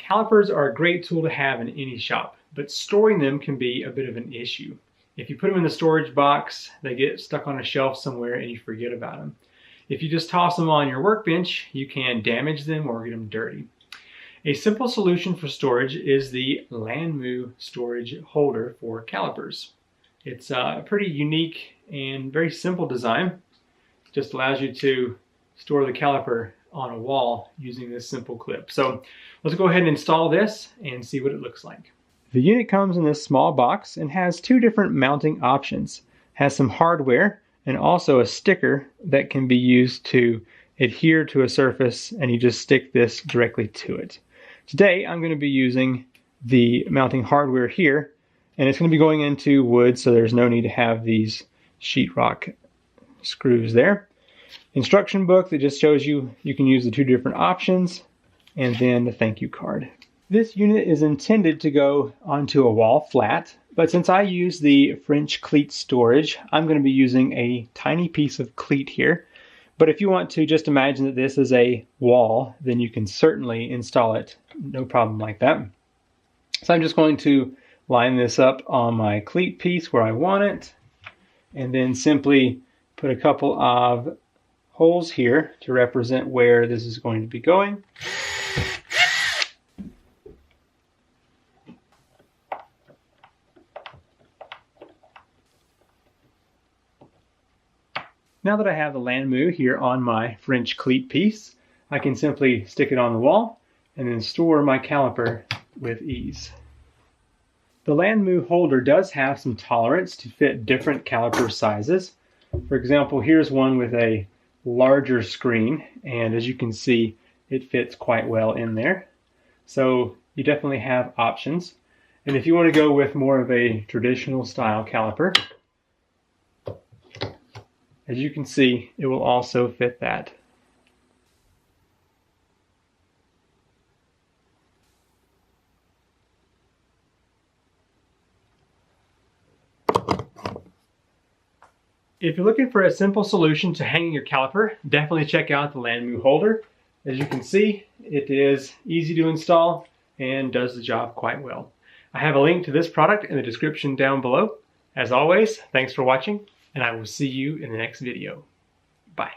Calipers are a great tool to have in any shop, but storing them can be a bit of an issue. If you put them in the storage box, they get stuck on a shelf somewhere and you forget about them. If you just toss them on your workbench, you can damage them or get them dirty. A simple solution for storage is the Lanmu storage holder for calipers. It's a pretty unique and very simple design. It just allows you to store the caliper on a wall using this simple clip. So let's go ahead and install this and see what it looks like. The unit comes in this small box and has two different mounting options. It has some hardware and also a sticker that can be used to adhere to a surface, and you just stick this directly to it. Today I'm going to be using the mounting hardware here, and it's going to be going into wood, so there's no need to have these sheetrock screws there. Instruction book that just shows you can use the two different options, and then the thank you card. This unit is intended to go onto a wall flat, but since I use the French cleat storage, I'm going to be using a tiny piece of cleat here. But if you want to just imagine that this is a wall, then you can certainly install it, no problem like that. So I'm just going to line this up on my cleat piece where I want it, and then simply put a couple of holes here to represent where this is going to be going. Now that I have the Lanmu here on my French cleat piece, I can simply stick it on the wall and then store my caliper with ease. The Lanmu holder does have some tolerance to fit different caliper sizes. For example, here's one with a larger screen, and as you can see, it fits quite well in there. So you definitely have options. And if you want to go with more of a traditional style caliper, as you can see, it will also fit that. If you're looking for a simple solution to hanging your caliper, definitely check out the Lanmu holder. As you can see, it is easy to install and does the job quite well. I have a link to this product in the description down below. As always, thanks for watching, and I will see you in the next video. Bye.